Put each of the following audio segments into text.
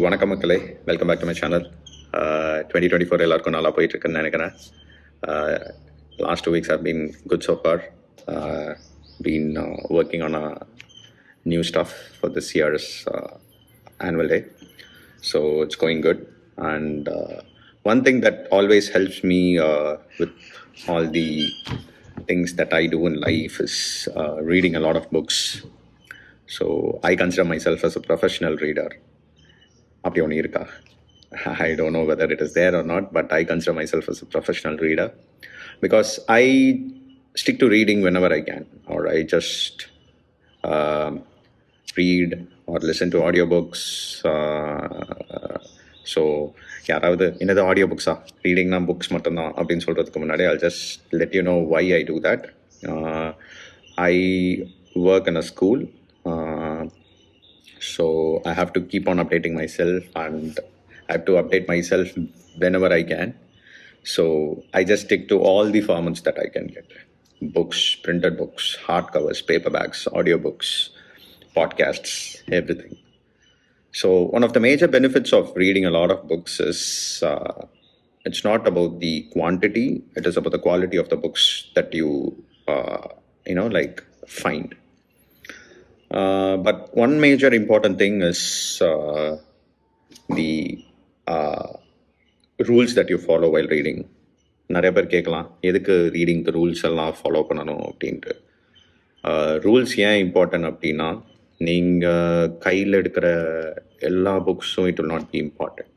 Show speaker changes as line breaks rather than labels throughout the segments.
வணக்கம் மக்களே, welcome back to my channel. 2024 எல்லாருக்கும் நல்லா போயிட்டுருக்குன்னு நினைக்கிறேன். Last 2 weeks have been good so far. Been working on a new stuff for this year's annual day. So it's going good. And one thing that always helps me with all the things that I do in life is reading a lot of books. So I consider myself as a professional reader. அப்படி ஒன்று இருக்கா? I don't know whether it is there or not, but I consider myself as a professional reader because I stick to reading whenever I can, or I just read or listen to audiobooks. So யாராவது என்னது audio புக்ஸா, ரீடிங்னா books மட்டும்தான் அப்படின்னு சொல்கிறதுக்கு முன்னாடி I'll just let you know why I do that. I work in a school. So I have to keep on updating myself, and I have to update myself whenever I can. So I just stick to all the formats that I can get: books, printed books, hardcovers, paperbacks, audiobooks, podcasts, everything. So one of the major benefits of reading a lot of books is it's not about the quantity, it is about the quality of the books that you find. But one major important thing is the rules that you follow while reading. நிறைய பேர் கேட்கலாம், எதுக்கு ரீடிங்க்கு rules எல்லாம் follow பண்ணணும் அப்படின்ட்டு. Rules ஏன் important அப்படின்னா, நீங்கள் கையில் எடுக்கிற எல்லா புக்ஸும் it will not be important.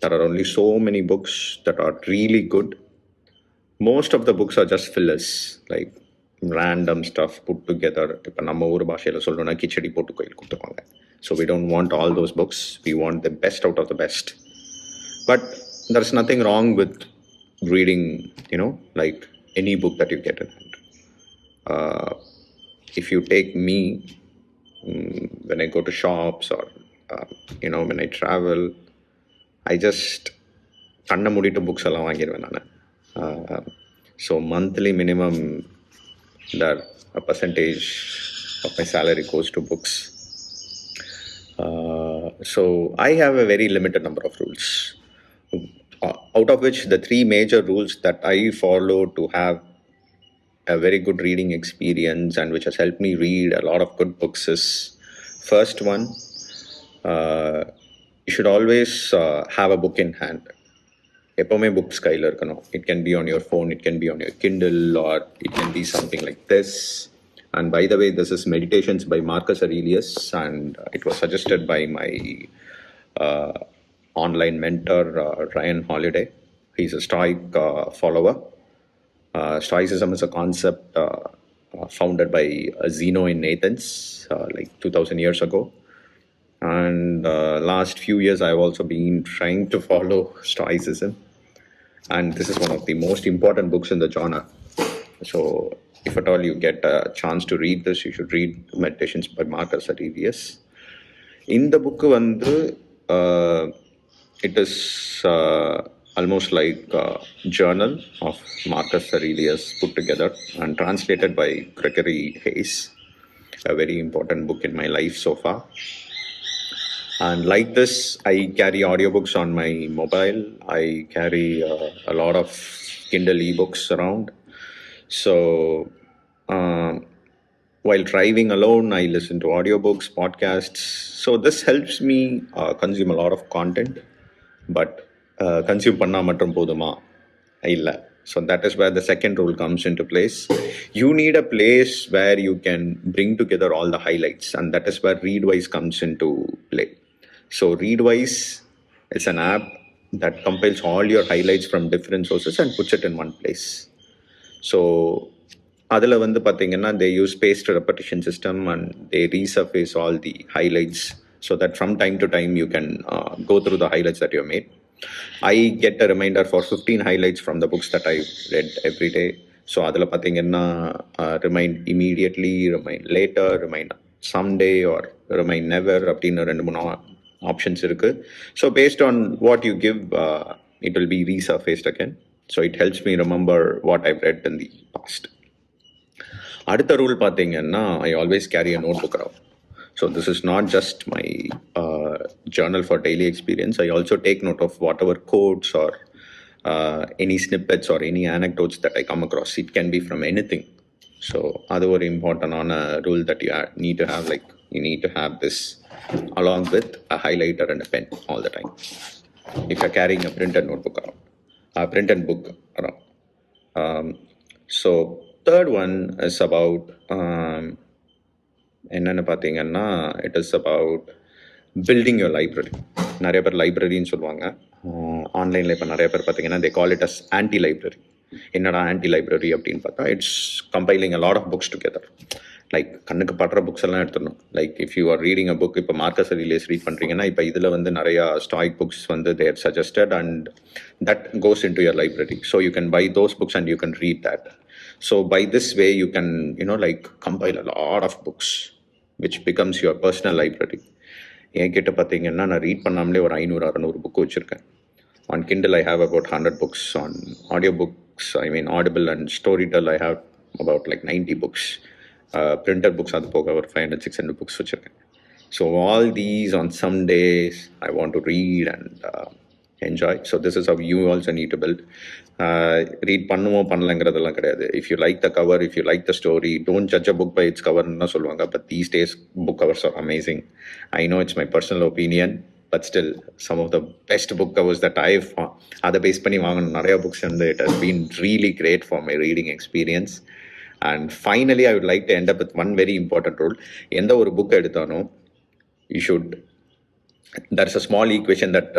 There are only so many books that are really good. Most of the books are just fillers, like random stuff put together. இப்போ நம்ம ஊர் பாஷையில் சொல்லணும்னா கிச்சடி போட்டு கோயில் கொடுத்துருவாங்க. So we don't want all those books. We want the best out of the best. But there's nothing wrong with reading, like any book that you get in hand. If you take me, when I go to shops or when I travel, I just கண்ணை மூடிட்டு books எல்லாம் வாங்கிடுவேன் நான். So monthly minimum that a percentage of my salary goes to books. So I have a very limited number of rules, out of which the 3 major rules that I follow to have a very good reading experience and which has helped me read a lot of good books is: first one, you should always have a book in hand. எப்போவுமே books கையில் இருக்கணும். It can be on your phone, it can be on your Kindle, R it can be something like this. And by the way, this is Meditations by Marcus Aurelius, and it was suggested by my online mentor, Ryan Holiday. He's a Stoic follower. Stoicism is a concept founded by Zeno in Athens, like 2000 years ago. And last few years I've also been trying to follow Stoicism, and this is one of the most important books in the genre. So if at all you get a chance to read this, you should read Meditations by Marcus Aurelius. In the book it is almost like a journal of Marcus Aurelius put together and translated by Gregory Hayes, a very important book in my life so far. And like this, I carry audiobooks on my mobile. I carry a lot of Kindle ebooks around. So while driving alone, I listen to audiobooks, podcasts. So this helps me consume a lot of content. But consume panna matrum poduma illa. So that is where the second rule comes into place. You need a place where you can bring together all the highlights, and that is where Readwise comes into play. So Readwise is an app that compiles all your highlights from different sources and puts it in one place. So அதில் வந்து பார்த்தீங்கன்னா, they use spaced repetition system and they resurface all the highlights so that from time to time you can go through the highlights that you have made. I get a reminder for 15 highlights from the books that I read every day. So அதில் பார்த்தீங்கன்னா remind immediately, remind later, remind someday, or remind never அப்படின்னு 2-3 options இருக்கு. So based on what you give, it will be resurfaced again. So it helps me remember what I've read in the past. அடுத்த rule பார்த்தீங்கன்னா, I always carry a notebook around. So this is not just my journal for daily experience. I also take note of whatever quotes or any snippets or any anecdotes that I come across. It can be from anything. So அது ஒரு இம்பார்ட்டண்டான rule that you need to have, like you need to have this along with a highlighter and a pen all the time if you're carrying a printed notebook around, a printed book around. So third one is about என்னென்னு பார்த்தீங்கன்னா it is about building your library. நிறைய பேர் லைப்ரரின்னு சொல்லுவாங்க. ஆன்லைனில் இப்போ நிறைய பேர் பார்த்தீங்கன்னா they call it as antilibrary. என்னடா ஆன்டி லைப்ரரி அப்படின்னு பார்த்தா it's compiling a lot of books together. Like கண்ணுக்கு படுற புக்ஸ் எல்லாம் எடுத்துடணும். Like if you are reading a book, இப்போ மார்க்கஸ் அரிலியஸ் ரீட் பண்ணுறீங்கன்னா இப்போ இதில் வந்து நிறையா ஸ்டாய்க் புக்ஸ் வந்து there suggested and that goes into your library. So you can buy those books and you can read that. So by this way you can like compile a lot of books which becomes your personal library. என்கிட்ட பார்த்தீங்கன்னா நான் read பண்ணாமலே ஒரு 500-600 book வச்சுருக்கேன். On Kindle I have about 100 books. On audio books, I mean Audible and Storytel I have about like 90 books. Printed books அது போக ஒரு 500-600 books வச்சுருக்கேன். So all these on some days I want to read and enjoy. So this is how you also need to build. Read பண்ணுவோம் பண்ணலங்கிறதெல்லாம் கிடையாது. If you like the cover, if you like the story, don't judge a book by its cover ன்னு சொல்லுவாங்க. But these days book covers are amazing. I know it's my personal opinion, but still some of the best book covers that I've அதை base பண்ணி வாங்கின நிறைய books வந்து it has been really great for my reading experience. And finally I would like to end up with one very important rule. எந்த ஒரு book எடுத்தாலும் you should, there's a small equation that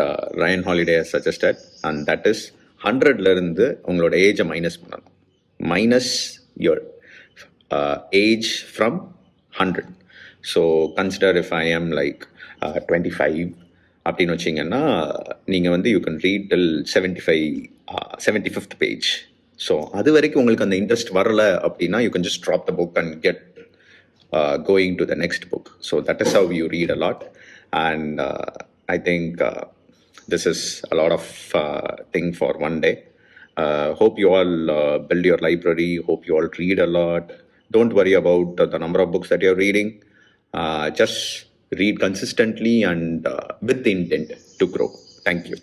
Ryan Holiday has suggested, and that is 100ல இருந்து உங்களோட ஏஜை minus பண்ணணும். Minus your age from 100. So consider if I am like 25 அப்படின்னு வச்சிங்கன்னா நீங்கள் வந்து you can read till 75th page. So அது வரைக்கும் உங்களுக்கு அந்த இன்ட்ரெஸ்ட் வரலை அப்படின்னா you can just drop the book and get going to the next book. So that is how you read a lot. And I think this is a lot of thing for one day. Hope you all build your library. Hope you all read a lot. Don't worry about the number of books that you're reading. Just read consistently and with the intent to grow. Thank you.